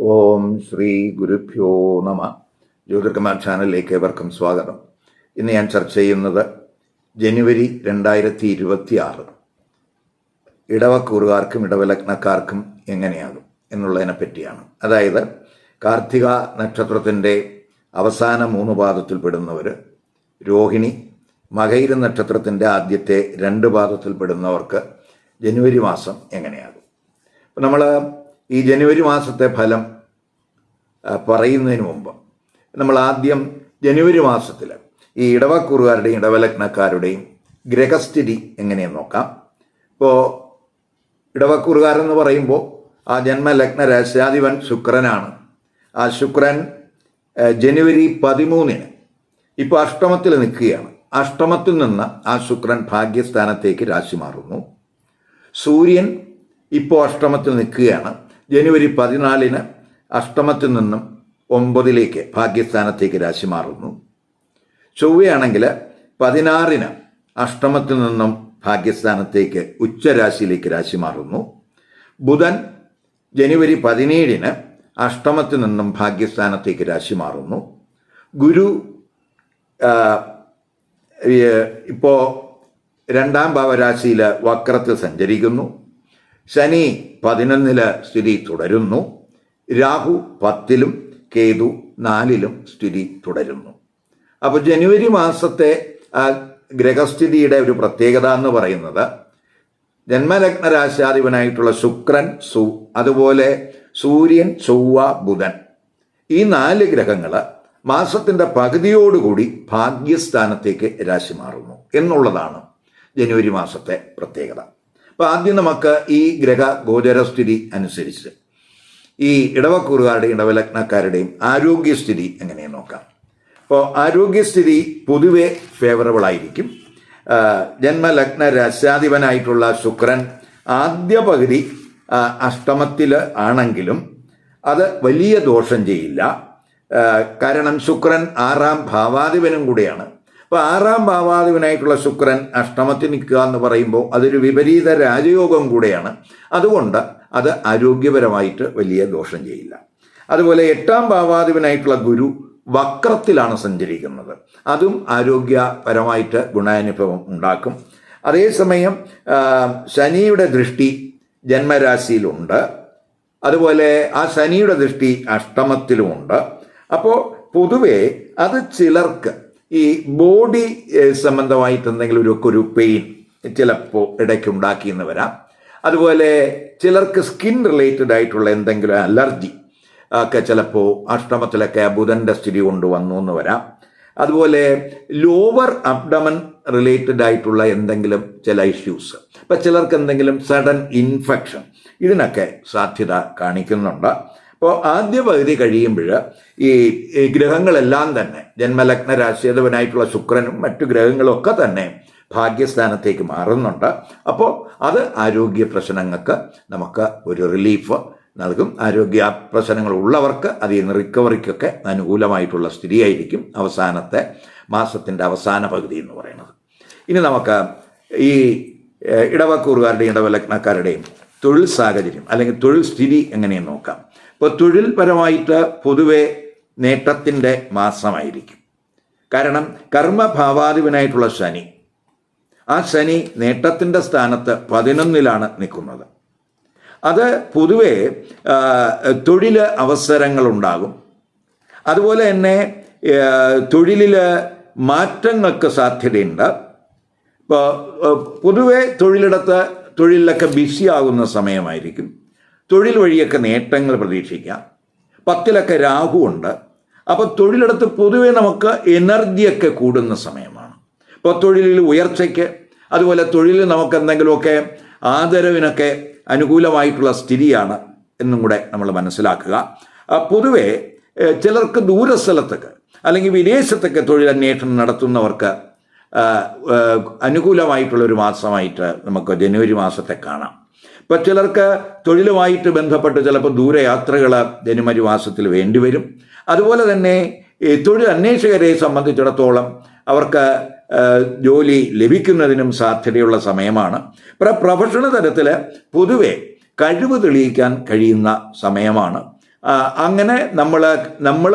ഓം ശ്രീ ഗുരുഭ്യോ നമ. ജ്യോതിർകുമാർ ചാനലിലേക്ക് ഏവർക്കും സ്വാഗതം. ഇന്ന് ഞാൻ ചർച്ച ചെയ്യുന്നത് ജനുവരി 2026 ഇടവക്കൂറുകാർക്കും ഇടവലഗ്നക്കാർക്കും എങ്ങനെയാകും എന്നുള്ളതിനെ പറ്റിയാണ്. അതായത് കാർത്തിക നക്ഷത്രത്തിൻ്റെ അവസാന 3 പാദത്തിൽപ്പെടുന്നവർ, രോഹിണി, മകയിര നക്ഷത്രത്തിൻ്റെ ആദ്യത്തെ 2 പാദത്തിൽപ്പെടുന്നവർക്ക് ജനുവരി മാസം എങ്ങനെയാകും. അപ്പം നമ്മൾ ഈ ജനുവരി മാസത്തെ ഫലം പറയുന്നതിന് മുമ്പ് നമ്മൾ ആദ്യം ജനുവരി മാസത്തിൽ ഈ ഇടവക്കൂറുകാരുടെയും ഇടവലഗ്നക്കാരുടെയും ഗ്രഹസ്ഥിതി എങ്ങനെയെന്ന് നോക്കാം. ഇപ്പോൾ ഇടവക്കൂറുകാരെന്ന് പറയുമ്പോൾ ആ ജന്മലഗ്ന രാശ്യാധിപൻ ശുക്രനാണ്. ആ ശുക്രൻ ജനുവരി 13 ഇപ്പോൾ അഷ്ടമത്തിൽ നിൽക്കുകയാണ്. അഷ്ടമത്തിൽ നിന്ന് ആ ശുക്രൻ ഭാഗ്യസ്ഥാനത്തേക്ക് രാശി മാറുന്നു. സൂര്യൻ ഇപ്പോൾ അഷ്ടമത്തിൽ നിൽക്കുകയാണ്. ജനുവരി 14 അഷ്ടമത്തിൽ നിന്നും 9 ഭാഗ്യസ്ഥാനത്തേക്ക് രാശി മാറുന്നു. ചൊവ്വയാണെങ്കിൽ 16 അഷ്ടമത്തിൽ നിന്നും ഭാഗ്യസ്ഥാനത്തേക്ക് ഉച്ചരാശിയിലേക്ക് രാശി മാറുന്നു. ബുധൻ ജനുവരി 17 അഷ്ടമത്തിൽ നിന്നും ഭാഗ്യസ്ഥാനത്തേക്ക് രാശി മാറുന്നു. ഗുരു ഇപ്പോൾ 2ാം ഭാവരാശിയിൽ വക്രത്തിൽ സഞ്ചരിക്കുന്നു. ശനി 11 സ്ഥിതി തുടരുന്നു. രാഹു 10 കേതു 4 സ്ഥിതി തുടരുന്നു. അപ്പോൾ ജനുവരി മാസത്തെ ഗ്രഹസ്ഥിതിയുടെ ഒരു പ്രത്യേകത എന്ന് പറയുന്നത് ജന്മലഗ്ന രാശാധിപനായിട്ടുള്ള ശുക്രൻ, അതുപോലെ സൂര്യൻ, ചൊവ്വ, ബുധൻ, ഈ 4 ഗ്രഹങ്ങൾ മാസത്തിൻ്റെ പകുതിയോടുകൂടി ഭാഗ്യസ്ഥാനത്തേക്ക് രാശി മാറുന്നു എന്നുള്ളതാണ് ജനുവരി മാസത്തെ പ്രത്യേകത. അപ്പോൾ ആദ്യം നമുക്ക് ഈ ഗ്രഹ ഗോചരസ്ഥിതി അനുസരിച്ച് ഈ ഇടവക്കൂറുകാരുടെയും ഇടവലഗ്നക്കാരുടെയും ആരോഗ്യസ്ഥിതി എങ്ങനെയെന്ന് നോക്കാം. അപ്പോൾ ആരോഗ്യസ്ഥിതി പൊതുവെ ഫേവറബിൾ ആയിരിക്കും. ജന്മലഗ്ന രാശ്യാധിപനായിട്ടുള്ള ശുക്രൻ ആദ്യ പകുതി അഷ്ടമത്തിൽ ആണെങ്കിലും അത് വലിയ ദോഷം ചെയ്യില്ല. കാരണം ശുക്രൻ 6ാം ഭാവാധിപനും കൂടെയാണ്. അപ്പോൾ 6ാം ഭാവാധിപനായിട്ടുള്ള ശുക്രൻ അഷ്ടമത്തിൽ നിൽക്കുക എന്ന് പറയുമ്പോൾ അതൊരു വിപരീത രാജയോഗം കൂടെയാണ്. അതുകൊണ്ട് അത് ആരോഗ്യപരമായിട്ട് വലിയ ദോഷം ചെയ്യില്ല. അതുപോലെ 8ാം ഭാവാധിപനായിട്ടുള്ള ഗുരു വക്രത്തിലാണ് സഞ്ചരിക്കുന്നത്. അതും ആരോഗ്യപരമായിട്ട് ഗുണാനുഭവം ഉണ്ടാക്കും. അതേസമയം ശനിയുടെ ദൃഷ്ടി ജന്മരാശിയിലുണ്ട്. അതുപോലെ ആ ശനിയുടെ ദൃഷ്ടി അഷ്ടമത്തിലുമുണ്ട്. അപ്പോൾ പൊതുവെ അത് ചിലർക്ക് ഈ ബോഡി സംബന്ധമായിട്ട് എന്തെങ്കിലും ഒരു പെയിൻ ചിലപ്പോൾ ഇടയ്ക്ക് ഉണ്ടാക്കിയെന്ന് വരാം. അതുപോലെ ചിലർക്ക് സ്കിൻ റിലേറ്റഡ് ആയിട്ടുള്ള എന്തെങ്കിലും അലർജി ഒക്കെ ചിലപ്പോൾ അഷ്ടമത്തിലൊക്കെ ബുധൻ്റെ സ്ഥിതി കൊണ്ടുവന്നു എന്ന് വരാം. അതുപോലെ ലോവർ അബ്ഡമൻ റിലേറ്റഡ് ആയിട്ടുള്ള എന്തെങ്കിലും ചില ഇഷ്യൂസ്, ഇപ്പം ചിലർക്ക് എന്തെങ്കിലും സഡൻ ഇൻഫെക്ഷൻ, ഇതിനൊക്കെ സാധ്യത കാണിക്കുന്നുണ്ട്. അപ്പോൾ ആദ്യ പകുതി കഴിയുമ്പോൾ ഈ ഗ്രഹങ്ങളെല്ലാം തന്നെ ജന്മലഗ്ന രാശ്യാധിപനായിട്ടുള്ള ശുക്രനും മറ്റു ഗ്രഹങ്ങളൊക്കെ തന്നെ ഭാഗ്യസ്ഥാനത്തേക്ക് മാറുന്നുണ്ട്. അപ്പോൾ അത് ആരോഗ്യ പ്രശ്നങ്ങൾക്ക് നമുക്ക് ഒരു റിലീഫ് നൽകും. ആരോഗ്യ പ്രശ്നങ്ങൾ ഉള്ളവർക്ക് അതിൽ നിന്ന് റിക്കവറിക്കൊക്കെ അനുകൂലമായിട്ടുള്ള സ്ഥിതിയായിരിക്കും അവസാനത്തെ മാസത്തിൻ്റെ അവസാന പകുതി എന്ന് പറയുന്നത്. ഇനി നമുക്ക് ഈ ഇടവക്കൂറുകാരുടെയും ഇടവലഗ്നക്കാരുടെയും തൊഴിൽ സാഹചര്യം അല്ലെങ്കിൽ തൊഴിൽ സ്ഥിതി എങ്ങനെയെന്ന് നോക്കാം. ഇപ്പോൾ തൊഴിൽ പരമായിട്ട് പൊതുവെ നേട്ടത്തിൻ്റെ മാസമായിരിക്കും. കാരണം കർമ്മഭാവാധിപനായിട്ടുള്ള ശനി, ആ ശനി നേട്ടത്തിൻ്റെ സ്ഥാനത്ത് 11 നിൽക്കുന്നത്. അത് പൊതുവെ തൊഴിൽ അവസരങ്ങളുണ്ടാകും. അതുപോലെ തന്നെ തൊഴിലിൽ മാറ്റങ്ങൾക്ക് സാധ്യതയുണ്ട്. ഇപ്പോൾ പൊതുവെ തൊഴിലിലൊക്കെ ബിസി ആകുന്ന സമയമായിരിക്കും. തൊഴിൽ വഴിയൊക്കെ നേട്ടങ്ങൾ പ്രതീക്ഷിക്കാം. 10 രാഹു ഉണ്ട്. അപ്പോൾ തൊഴിലിടത്ത് പൊതുവെ നമുക്ക് എനർജിയൊക്കെ കൂടുന്ന സമയമാണ്. ഇപ്പോൾ തൊഴിലിൽ ഉയർച്ചയ്ക്ക്, അതുപോലെ തൊഴിലിൽ നമുക്ക് എന്തെങ്കിലുമൊക്കെ ആദരവിനൊക്കെ അനുകൂലമായിട്ടുള്ള സ്ഥിതിയാണ് എന്നും കൂടെ നമ്മൾ മനസ്സിലാക്കുക. പൊതുവെ ചിലർക്ക് ദൂരസ്ഥലത്തൊക്കെ അല്ലെങ്കിൽ വിദേശത്തൊക്കെ തൊഴിലന്വേഷണം നടത്തുന്നവർക്ക് അനുകൂലമായിട്ടുള്ളൊരു മാസമായിട്ട് നമുക്ക് ജനുവരി മാസത്തെ കാണാം. ഇപ്പം ചിലർക്ക് തൊഴിലുമായിട്ട് ബന്ധപ്പെട്ട് ചിലപ്പോൾ ദൂരയാത്രകൾ ജനുവരി മാസത്തിൽ വേണ്ടിവരും. അതുപോലെ തന്നെ തൊഴിൽ അന്വേഷകരെ സംബന്ധിച്ചിടത്തോളം അവർക്ക് ജോലി ലഭിക്കുന്നതിനും സാധ്യതയുള്ള സമയമാണ്. പ്രൊഫഷണൽ തലത്തിൽ പൊതുവെ കഴിവ് തെളിയിക്കാൻ കഴിയുന്ന സമയമാണ്. അങ്ങനെ നമ്മൾ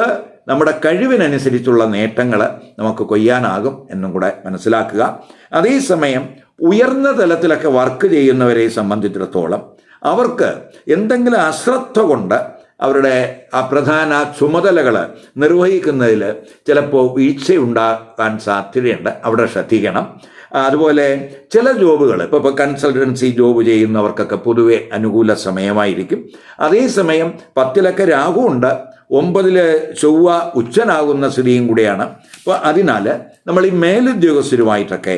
നമ്മുടെ കഴിവിനനുസരിച്ചുള്ള നേട്ടങ്ങൾ നമുക്ക് കൊയ്യാനാകും എന്നും കൂടെ മനസ്സിലാക്കുക. അതേസമയം ഉയർന്ന തലത്തിലൊക്കെ വർക്ക് ചെയ്യുന്നവരെ സംബന്ധിച്ചിടത്തോളം അവർക്ക് എന്തെങ്കിലും അശ്രദ്ധ കൊണ്ട് അവരുടെ ആ പ്രധാന ചുമതലകൾ നിർവഹിക്കുന്നതിൽ ചിലപ്പോൾ വീഴ്ചയുണ്ടാകാൻ സാധ്യതയുണ്ട്. അവിടെ ശ്രദ്ധിക്കണം. അതുപോലെ ചില ജോബുകൾ ഇപ്പോൾ കൺസൾട്ടൻസി ജോബ് ചെയ്യുന്നവർക്കൊക്കെ പൊതുവെ അനുകൂല സമയമായിരിക്കും. അതേസമയം 10 രാഹു ഉണ്ട്, 9 ചൊവ്വ ഉച്ചനാകുന്ന സ്ഥിതിയും കൂടിയാണ്. അപ്പോൾ അതിനാൽ നമ്മൾ ഈ മേലുദ്യോഗസ്ഥരുമായിട്ടൊക്കെ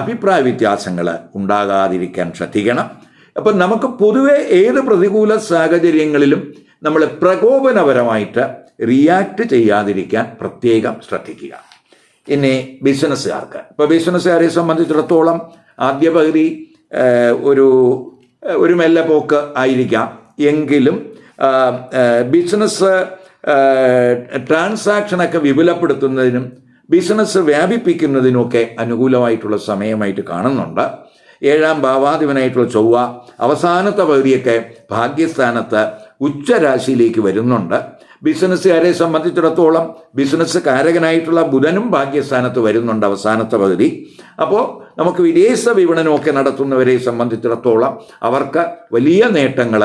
അഭിപ്രായ വ്യത്യാസങ്ങൾ ഉണ്ടാകാതിരിക്കാൻ ശ്രദ്ധിക്കണം. അപ്പം നമുക്ക് പൊതുവെ ഏത് പ്രതികൂല സാഹചര്യങ്ങളിലും നമ്മൾ പ്രകോപനപരമായിട്ട് റിയാക്ട് ചെയ്യാതിരിക്കാൻ പ്രത്യേകം ശ്രദ്ധിക്കുക. ഇനി ബിസിനസ്സുകാർക്ക്, ഇപ്പോൾ ബിസിനസ്സുകാരെ സംബന്ധിച്ചിടത്തോളം ആദ്യ പകുതി ഒരു മെല്ലെ പോക്ക് ആയിരിക്കാം. എങ്കിലും ബിസിനസ് ട്രാൻസാക്ഷനൊക്കെ വിപുലപ്പെടുത്തുന്നതിനും ബിസിനസ് വ്യാപിപ്പിക്കുന്നതിനുമൊക്കെ അനുകൂലമായിട്ടുള്ള സമയമായിട്ട് കാണുന്നുണ്ട്. 7ാം ഭാവാധിപനായിട്ടുള്ള ചൊവ്വ അവസാനത്തെ പകുതിയൊക്കെ ഭാഗ്യസ്ഥാനത്ത് ഉച്ചരാശിയിലേക്ക് വരുന്നുണ്ട്. ബിസിനസ്സുകാരെ സംബന്ധിച്ചിടത്തോളം ബിസിനസ് കാരകനായിട്ടുള്ള ബുധനും ഭാഗ്യസ്ഥാനത്ത് വരുന്നുണ്ട് അവസാനത്തെ പകുതി. അപ്പോൾ നമുക്ക് വിദേശ വിപണനമൊക്കെ നടത്തുന്നവരെ സംബന്ധിച്ചിടത്തോളം അവർക്ക് വലിയ നേട്ടങ്ങൾ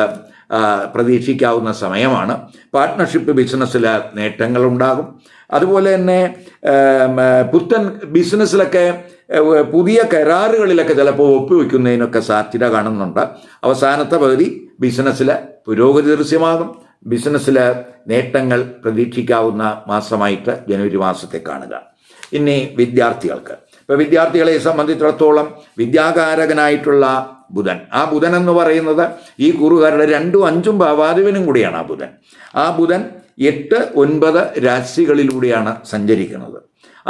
പ്രതീക്ഷിക്കാവുന്ന സമയമാണ്. പാർട്ട്ണർഷിപ്പ് ബിസിനസ്സിൽ നേട്ടങ്ങളുണ്ടാകും. അതുപോലെ തന്നെ പുത്തൻ ബിസിനസ്സിലൊക്കെ പുതിയ കരാറുകളിലൊക്കെ ചിലപ്പോൾ ഒപ്പുവെക്കുന്നതിനൊക്കെ സാധ്യത കാണുന്നുണ്ട്. അവസാനത്തെ പകുതി ബിസിനസ്സിൽ പുരോഗതി ദൃശ്യമാകും. ബിസിനസ്സിൽ നേട്ടങ്ങൾ പ്രതീക്ഷിക്കാവുന്ന മാസമായിട്ട് ജനുവരി മാസത്തെ കാണുക. ഇനി വിദ്യാർത്ഥികൾക്ക്, ഇപ്പോൾ വിദ്യാർത്ഥികളെ സംബന്ധിച്ചിടത്തോളം വിദ്യാകാരകനായിട്ടുള്ള ബുധൻ, ആ ബുധൻ എന്ന് പറയുന്നത് ഈ കുറുകാരുടെ 2ഉം 5ഉം ഭാവാധിപനും കൂടിയാണ് ആ ബുധൻ. ആ ബുധൻ 8, 9 രാശികളിലൂടെയാണ് സഞ്ചരിക്കുന്നത്.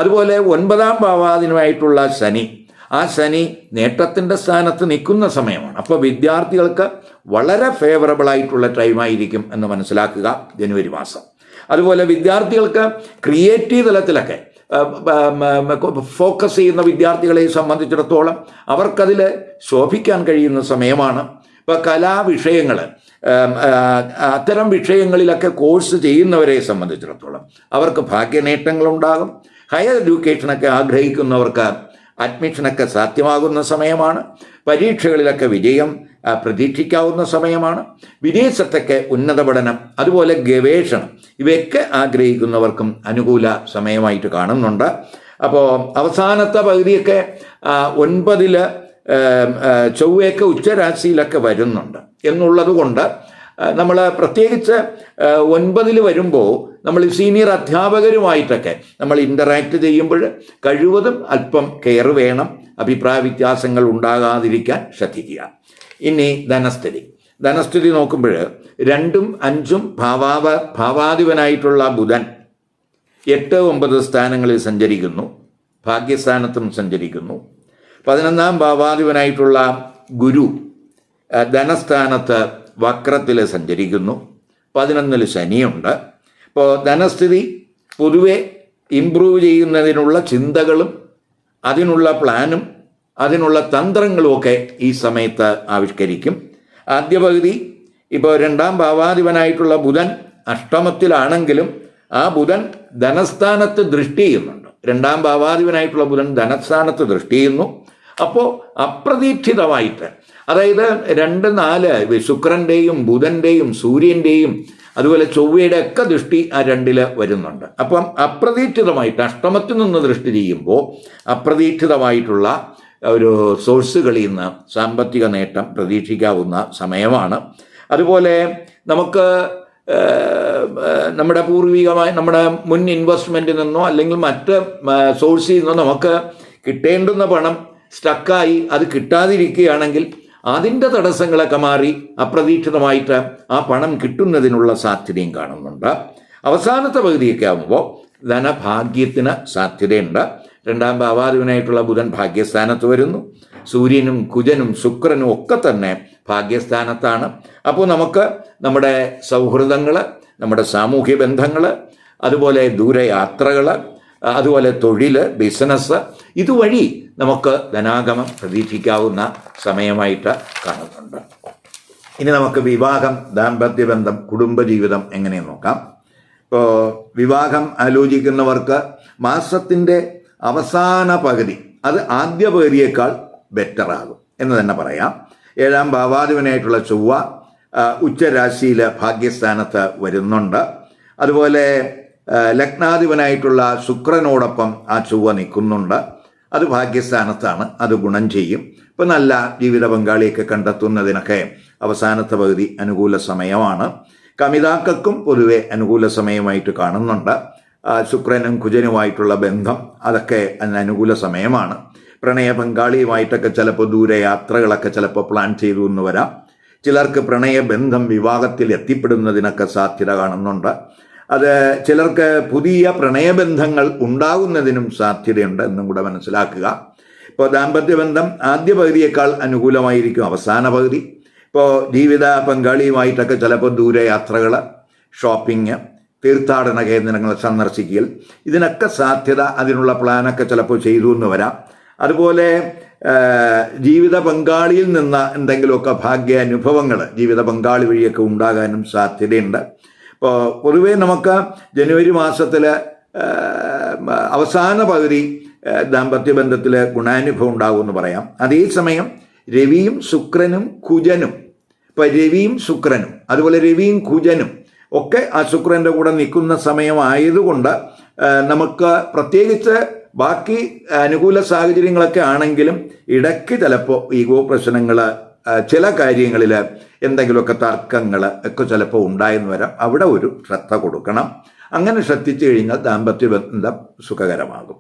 അതുപോലെ 9ാം ഭാവാധിപനായിട്ടുള്ള ശനി, ആ ശനി നേട്ടത്തിൻ്റെ സ്ഥാനത്ത് നിൽക്കുന്ന സമയമാണ്. അപ്പോൾ വിദ്യാർത്ഥികൾക്ക് വളരെ ഫേവറബിൾ ആയിട്ടുള്ള ടൈമായിരിക്കും എന്ന് മനസ്സിലാക്കുക ജനുവരി മാസം. അതുപോലെ വിദ്യാർത്ഥികൾക്ക് ക്രിയേറ്റീവ് തലത്തിലൊക്കെ ഫോക്കസ് ചെയ്യുന്ന വിദ്യാർത്ഥികളെ സംബന്ധിച്ചിടത്തോളം അവർക്കതിൽ ശോഭിക്കാൻ കഴിയുന്ന സമയമാണ്. ഇപ്പോൾ കലാവിഷയങ്ങൾ, അത്തരം വിഷയങ്ങളിലൊക്കെ കോഴ്സ് ചെയ്യുന്നവരെ സംബന്ധിച്ചിടത്തോളം അവർക്ക് ഭാഗ്യനേട്ടങ്ങളുണ്ടാകും. ഹയർ എഡ്യൂക്കേഷനൊക്കെ ആഗ്രഹിക്കുന്നവർക്ക് അഡ്മിഷനൊക്കെ സാധ്യമാകുന്ന സമയമാണ്. പരീക്ഷകളിലൊക്കെ വിജയം പ്രതീക്ഷിക്കാവുന്ന സമയമാണ്. വിദേശത്തൊക്കെ ഉന്നത പഠനം, അതുപോലെ ഗവേഷണം, ഇവയൊക്കെ ആഗ്രഹിക്കുന്നവർക്കും അനുകൂല സമയമായിട്ട് കാണുന്നുണ്ട്. അപ്പോൾ അവസാനത്തെ പകുതിയൊക്കെ 9 ചൊവ്വയൊക്കെ ഉച്ചരാശിയിലൊക്കെ വരുന്നുണ്ട് എന്നുള്ളത് കൊണ്ട് നമ്മൾ പ്രത്യേകിച്ച് 9 വരുമ്പോൾ നമ്മൾ സീനിയർ അധ്യാപകരുമായിട്ടൊക്കെ നമ്മൾ ഇൻ്ററാക്ട് ചെയ്യുമ്പോൾ കഴിവതും അല്പം കെയർ വേണം. അഭിപ്രായ വ്യത്യാസങ്ങൾ ഉണ്ടാകാതിരിക്കാൻ ശ്രദ്ധിക്കുക. ഇനി ധനസ്ഥിതി നോക്കുമ്പോൾ 2ഉം 5ഉം ഭാവാധിപനായിട്ടുള്ള ബുധൻ 8, 9 സ്ഥാനങ്ങളിൽ സഞ്ചരിക്കുന്നു. ഭാഗ്യസ്ഥാനത്തും സഞ്ചരിക്കുന്നു. 11ാം ഭാവാധിപനായിട്ടുള്ള ഗുരു ധനസ്ഥാനത്ത് വക്രത്തിൽ സഞ്ചരിക്കുന്നു. 11ൽ ശനിയുണ്ട്. ഇപ്പോൾ ധനസ്ഥിതി പൊതുവെ ഇംപ്രൂവ് ചെയ്യുന്നതിനുള്ള ചിന്തകളും അതിനുള്ള പ്ലാനും അതിനുള്ള തന്ത്രങ്ങളുമൊക്കെ ഈ സമയത്ത് ആവിഷ്കരിക്കും. ആദ്യ പകുതി ഇപ്പോൾ 2ാം ഭാവാധിപനായിട്ടുള്ള ബുധൻ അഷ്ടമത്തിലാണെങ്കിലും ആ ബുധൻ ധനസ്ഥാനത്ത് ദൃഷ്ടി ചെയ്യുന്നുണ്ട്. 2ാം ഭാവാധിപനായിട്ടുള്ള ബുധൻ ധനസ്ഥാനത്ത് ദൃഷ്ടി ചെയ്യുന്നു. അപ്പോൾ അപ്രതീക്ഷിതമായിട്ട്, അതായത് 2, 4 ശുക്രൻ്റെയും ബുധൻ്റെയും സൂര്യൻ്റെയും അതുപോലെ ചൊവ്വയുടെ ഒക്കെ ദൃഷ്ടി ആ 2ൽ വരുന്നുണ്ട്. അപ്പം അപ്രതീക്ഷിതമായിട്ട് അഷ്ടമത്തിൽ നിന്ന് ദൃഷ്ടി ചെയ്യുമ്പോൾ അപ്രതീക്ഷിതമായിട്ടുള്ള ഒരു സോഴ്സുകളിൽ നിന്ന് സാമ്പത്തിക നേട്ടം പ്രതീക്ഷിക്കാവുന്ന സമയമാണ്. അതുപോലെ നമുക്ക് നമ്മുടെ പൂർവികമായി നമ്മുടെ മുൻ ഇൻവെസ്റ്റ്മെൻറ്റിൽ നിന്നോ അല്ലെങ്കിൽ മറ്റ് സോഴ്സിൽ നിന്നോ നമുക്ക് കിട്ടേണ്ടുന്ന പണം സ്റ്റക്കായി അത് കിട്ടാതിരിക്കുകയാണെങ്കിൽ അതിൻ്റെ തടസ്സങ്ങളൊക്കെ മാറി അപ്രതീക്ഷിതമായിട്ട് ആ പണം കിട്ടുന്നതിനുള്ള സാധ്യതയും കാണുന്നുണ്ട്. അവസാനത്തെ പകുതിയൊക്കെ ആകുമ്പോൾ ധനഭാഗ്യത്തിന് സാധ്യതയുണ്ട്. 2ാം ഭാവാധിപനായിട്ടുള്ള ബുധൻ ഭാഗ്യസ്ഥാനത്ത് വരുന്നു. സൂര്യനും കുജനും ശുക്രനും ഒക്കെ തന്നെ ഭാഗ്യസ്ഥാനത്താണ്. അപ്പോൾ നമുക്ക് നമ്മുടെ സൗഹൃദങ്ങൾ, നമ്മുടെ സാമൂഹ്യ ബന്ധങ്ങൾ, അതുപോലെ ദൂരയാത്രകൾ, അതുപോലെ തൊഴിൽ, ബിസിനസ്, ഇതുവഴി നമുക്ക് ധനാഗമം പ്രതീക്ഷിക്കാവുന്ന സമയമായിട്ട് കാണുന്നുണ്ട്. ഇനി നമുക്ക് വിവാഹം, ദാമ്പത്യബന്ധം, കുടുംബജീവിതം എങ്ങനെയെന്ന് നോക്കാം. ഇപ്പോൾ വിവാഹം ആലോചിക്കുന്നവർക്ക് മാസത്തിൻ്റെ അവസാന പകുതി, അത് ആദ്യ പകുതിയേക്കാൾ ബെറ്ററാകും എന്ന് തന്നെ പറയാം. 7ാം ഭാവാധിപനായിട്ടുള്ള ചൊവ്വ ഉച്ചരാശിയിൽ ഭാഗ്യസ്ഥാനത്ത് വരുന്നുണ്ട്. അതുപോലെ ലഗ്നാധിപനായിട്ടുള്ള ശുക്രനോടൊപ്പം ആ ചൊവ്വ നിൽക്കുന്നുണ്ട്. അത് ഭാഗ്യസ്ഥാനത്താണ്, അത് ഗുണം ചെയ്യും. ഇപ്പം നല്ല ജീവിത പങ്കാളിയൊക്കെ കണ്ടെത്തുന്നതിനൊക്കെ അവസാനത്തെ പകുതി അനുകൂല സമയമാണ്. കമിതാക്കൾക്കും പൊതുവെ അനുകൂല സമയമായിട്ട് കാണുന്നുണ്ട്. ശുക്രനും കുജനുമായിട്ടുള്ള ബന്ധം അതൊക്കെ അതിന് അനുകൂല സമയമാണ്. പ്രണയ പങ്കാളിയുമായിട്ടൊക്കെ ചിലപ്പോൾ ദൂരയാത്രകളൊക്കെ ചിലപ്പോൾ പ്ലാൻ ചെയ്തു എന്ന് വരാം. ചിലർക്ക് പ്രണയബന്ധം വിവാഹത്തിൽ എത്തിപ്പെടുന്നതിനൊക്കെ സാധ്യത കാണുന്നുണ്ട്. അത് ചിലർക്ക് പുതിയ പ്രണയബന്ധങ്ങൾ ഉണ്ടാകുന്നതിനും സാധ്യതയുണ്ട് എന്നും കൂടെ മനസ്സിലാക്കുക. ഇപ്പോൾ ദാമ്പത്യബന്ധം ആദ്യ പകുതിയേക്കാൾ അനുകൂലമായിരിക്കും അവസാന പകുതി. ഇപ്പോൾ ജീവിത പങ്കാളിയുമായിട്ടൊക്കെ ചിലപ്പോൾ ദൂരയാത്രകൾ, ഷോപ്പിംഗ്, തീർത്ഥാടന കേന്ദ്രങ്ങൾ സന്ദർശിക്കൽ, ഇതിനൊക്കെ സാധ്യത, അതിനുള്ള പ്ലാനൊക്കെ ചിലപ്പോൾ ചെയ്തു എന്ന് വരാം. അതുപോലെ ജീവിത പങ്കാളിയിൽ നിന്ന് എന്തെങ്കിലുമൊക്കെ ഭാഗ്യാനുഭവങ്ങൾ ജീവിത പങ്കാളി വഴിയൊക്കെ ഉണ്ടാകാനും സാധ്യതയുണ്ട്. ഇപ്പോൾ പൊതുവേ നമുക്ക് ജനുവരി മാസത്തിൽ അവസാന പകുതി ദാമ്പത്യബന്ധത്തിൽ ഗുണാനുഭവം ഉണ്ടാകുമെന്ന് പറയാം. അതേസമയം രവിയും ശുക്രനും കുജനും, ഇപ്പോൾ രവിയും ശുക്രനും അതുപോലെ രവിയും കുജനും ഒക്കെ ആ ശുക്രൻ്റെ കൂടെ നിൽക്കുന്ന സമയമായതുകൊണ്ട് നമുക്ക് പ്രത്യേകിച്ച് ബാക്കി അനുകൂല സാഹചര്യങ്ങളൊക്കെ ആണെങ്കിലും ഇടയ്ക്ക് ചിലപ്പോൾ ഈഗോ പ്രശ്നങ്ങൾ, ചില കാര്യങ്ങളിൽ എന്തെങ്കിലുമൊക്കെ തർക്കങ്ങൾ ഒക്കെ ചിലപ്പോൾ ഉണ്ടായെന്ന് വരാം. അവിടെ ഒരു ശ്രദ്ധ കൊടുക്കണം. അങ്ങനെ ശ്രദ്ധിച്ചു കഴിഞ്ഞാൽ ദാമ്പത്യബന്ധം സുഖകരമാകും.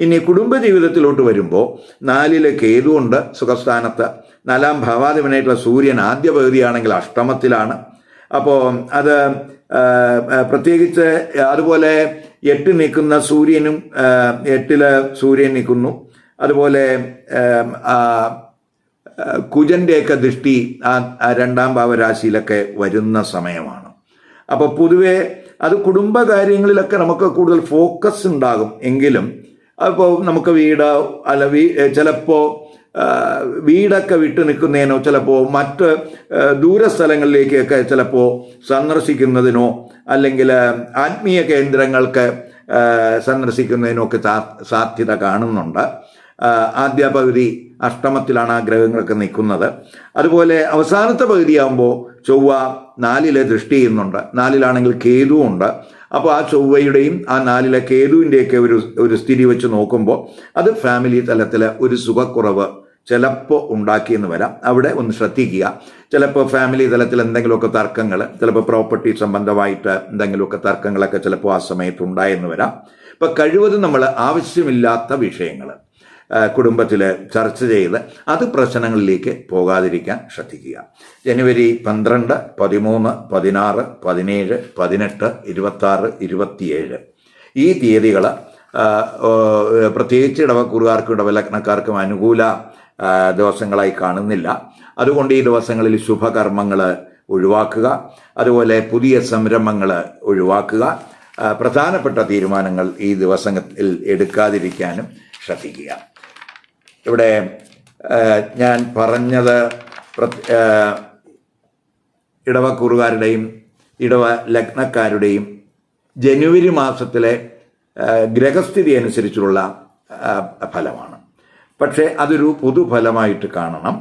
ഇനി കുടുംബജീവിതത്തിലോട്ട് വരുമ്പോൾ 4 കേതുവുണ്ട് സുഖസ്ഥാനത്ത്. 4ാം ഭാവാധിപനായിട്ടുള്ള സൂര്യൻ ആദ്യ പകുതിയാണെങ്കിൽ അഷ്ടമത്തിലാണ്. അപ്പോൾ അത് പ്രത്യേകിച്ച് അതുപോലെ 8 നിൽക്കുന്ന സൂര്യനും 8 സൂര്യൻ നിൽക്കുന്നു. അതുപോലെ കുജൻ്റെയൊക്കെ ദൃഷ്ടി ആ 2ാം ഭാവരാശിയിലൊക്കെ വരുന്ന സമയമാണ്. അപ്പോൾ പൊതുവെ അത് കുടുംബകാര്യങ്ങളിലൊക്കെ നമുക്ക് കൂടുതൽ ഫോക്കസ് ഉണ്ടാകും. എങ്കിലും അപ്പോൾ നമുക്ക് വീട് ചിലപ്പോൾ വീടൊക്കെ വിട്ടു നിൽക്കുന്നതിനോ ചിലപ്പോൾ മറ്റ് ദൂരസ്ഥലങ്ങളിലേക്കൊക്കെ ചിലപ്പോൾ സന്ദർശിക്കുന്നതിനോ അല്ലെങ്കിൽ ആത്മീയ കേന്ദ്രങ്ങൾക്ക് സന്ദർശിക്കുന്നതിനൊക്കെ സാധ്യത കാണുന്നുണ്ട്. ആദ്യ പകുതി അഷ്ടമത്തിലാണ് ആ ഗ്രഹങ്ങളൊക്കെ നിൽക്കുന്നത്. അതുപോലെ അവസാനത്തെ പകുതിയാകുമ്പോൾ ചൊവ്വ 4 ദൃഷ്ടി ചെയ്യുന്നുണ്ട്. 4 കേതുവുണ്ട്. അപ്പോൾ ആ ചൊവ്വയുടെയും ആ 4 കേതുവിൻ്റെയൊക്കെ ഒരു സ്ഥിതി വെച്ച് നോക്കുമ്പോൾ അത് ഫാമിലി തലത്തിൽ ഒരു സുഖക്കുറവ് ചിലപ്പോൾ ഉണ്ടാക്കിയെന്ന് വരാം. അവിടെ ഒന്ന് ശ്രദ്ധിക്കുക. ചിലപ്പോൾ ഫാമിലി തലത്തിൽ എന്തെങ്കിലുമൊക്കെ തർക്കങ്ങൾ, ചിലപ്പോൾ പ്രോപ്പർട്ടി സംബന്ധമായിട്ട് എന്തെങ്കിലുമൊക്കെ തർക്കങ്ങളൊക്കെ ചിലപ്പോൾ ആ സമയത്ത് ഉണ്ടായെന്ന് വരാം. ഇപ്പം കഴിവതും നമ്മൾ ആവശ്യമില്ലാത്ത വിഷയങ്ങൾ കുടുംബത്തിൽ ചർച്ച ചെയ്ത് അത് പ്രശ്നങ്ങളിലേക്ക് പോകാതിരിക്കാൻ ശ്രദ്ധിക്കുക. ജനുവരി 12, 13, 16, 17, 18, 26, 27 ഈ തീയതികൾ പ്രത്യേകിച്ച് ഇടവക്കൂറുകാർക്കും ഇടവലഗ്നക്കാർക്കും അനുകൂല ദിവസങ്ങളായി കാണുന്നില്ല. അതുകൊണ്ട് ഈ ദിവസങ്ങളിൽ ശുഭകർമ്മങ്ങൾ ഒഴിവാക്കുക. അതുപോലെ പുതിയ സംരംഭങ്ങൾ ഒഴിവാക്കുക. പ്രധാനപ്പെട്ട തീരുമാനങ്ങൾ ഈ ദിവസങ്ങളിൽ എടുക്കാതിരിക്കാനും ശ്രദ്ധിക്കുക. ഇവിടെ ഞാൻ പറഞ്ഞത് ഇടവക്കൂറുകാരുടെയും ഇടവ ലഗ്നക്കാരുടെയും ജനുവരി മാസത്തിലെ ഗ്രഹസ്ഥിതി അനുസരിച്ചുള്ള ഫലമാണ്. പക്ഷേ അതൊരു പൊതുഫലമായിട്ട് കാണണം.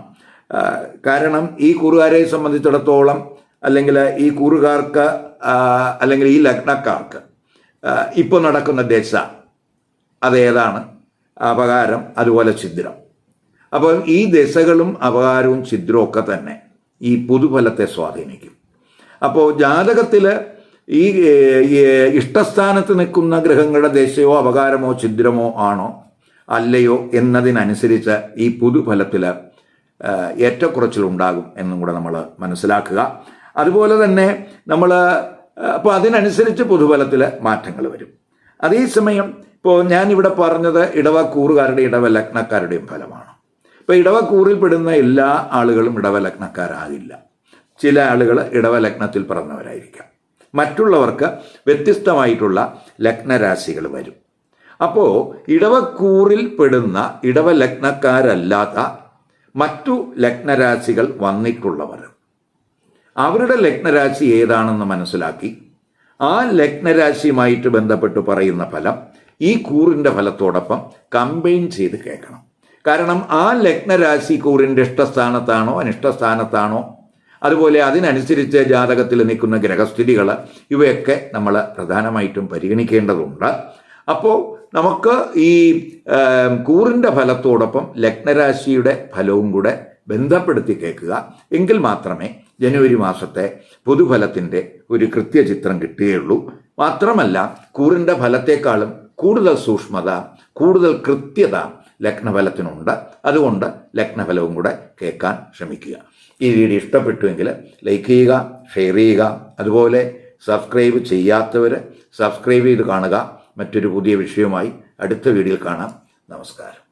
കാരണം ഈ കൂറുകാരെ സംബന്ധിച്ചിടത്തോളം അല്ലെങ്കിൽ ഈ കൂറുകാർക്ക് അല്ലെങ്കിൽ ഈ ലഗ്നക്കാർക്ക് ഇപ്പോൾ നടക്കുന്ന ദശ അതേതാണ്? അപകാരം, അതുപോലെ ഛിദ്രം. അപ്പോൾ ഈ ദശകളും അപകാരവും ഛിദ്രവും ഒക്കെ തന്നെ ഈ പൊതുഫലത്തെ സ്വാധീനിക്കും. അപ്പോൾ ജാതകത്തിൽ ഈ ഇഷ്ടസ്ഥാനത്ത് നിൽക്കുന്ന ഗ്രഹങ്ങളുടെ ദശയോ അപകാരമോ ഛിദ്രമോ ആണോ അല്ലയോ എന്നതിനനുസരിച്ച് ഈ പൊതുഫലത്തിൽ ഏറ്റക്കുറച്ചിലുണ്ടാകും എന്നും കൂടെ നമ്മൾ മനസ്സിലാക്കുക. അതുപോലെ തന്നെ നമ്മൾ അപ്പോൾ അതിനനുസരിച്ച് പൊതുഫലത്തിൽ മാറ്റങ്ങൾ വരും. അതേസമയം ഇപ്പോൾ ഞാനിവിടെ പറഞ്ഞത് ഇടവക്കൂറുകാരുടെയും ഇടവലഗ്നക്കാരുടെയും ഫലമാണ്. ഇപ്പോൾ ഇടവക്കൂറിൽപ്പെടുന്ന എല്ലാ ആളുകളും ഇടവലഗ്നക്കാരാകില്ല. ചില ആളുകൾ ഇടവലഗ്നത്തിൽ പിറന്നവരായിരിക്കാം. മറ്റുള്ളവർക്ക് വ്യത്യസ്തമായിട്ടുള്ള ലഗ്നരാശികൾ വരും. അപ്പോൾ ഇടവക്കൂറിൽ പെടുന്ന ഇടവലഗ്നക്കാരല്ലാത്ത മറ്റു ലഗ്നരാശികൾ വന്നിട്ടുള്ളവർ അവരുടെ ലഗ്നരാശി ഏതാണെന്ന് മനസ്സിലാക്കി ആ ലഗ്നരാശിയുമായിട്ട് ബന്ധപ്പെട്ട് പറയുന്ന ഫലം ഈ കൂറിൻ്റെ ഫലത്തോടൊപ്പം കമ്പൈൻ ചെയ്ത് കേൾക്കണം. കാരണം ആ ലഗ്നരാശി കൂറിൻ്റെ ഇഷ്ടസ്ഥാനത്താണോ അനിഷ്ടസ്ഥാനത്താണോ, അതുപോലെ അതിനനുസരിച്ച് ജാതകത്തിൽ നിൽക്കുന്ന ഗ്രഹസ്ഥിതികൾ, ഇവയൊക്കെ നമ്മൾ പ്രധാനമായിട്ടും പരിഗണിക്കേണ്ടതുണ്ട്. അപ്പോൾ നമുക്ക് ഈ കൂറിൻ്റെ ഫലത്തോടൊപ്പം ലഗ്നരാശിയുടെ ഫലവും കൂടെ ബന്ധപ്പെടുത്തി കേൾക്കുക. എങ്കിൽ മാത്രമേ ജനുവരി മാസത്തെ പൊതുഫലത്തിൻ്റെ ഒരു കൃത്യചിത്രം കിട്ടുകയുള്ളൂ. മാത്രമല്ല, കൂറിൻ്റെ ഫലത്തെക്കാളും കൂടുതൽ സൂക്ഷ്മത, കൂടുതൽ കൃത്യത ലഗ്നഫലത്തിനുണ്ട്. അതുകൊണ്ട് ലഗ്നഫലവും കൂടെ കേൾക്കാൻ ശ്രമിക്കുക. ഈ വീഡിയോ ഇഷ്ടപ്പെട്ടുവെങ്കിൽ ലൈക്ക് ചെയ്യുക, ഷെയർ ചെയ്യുക. അതുപോലെ സബ്സ്ക്രൈബ് ചെയ്യാത്തവർ സബ്സ്ക്രൈബ് ചെയ്ത് കാണുക. മറ്റൊരു പുതിയ വിഷയവുമായി അടുത്ത വീഡിയോയിൽ കാണാം. നമസ്കാരം.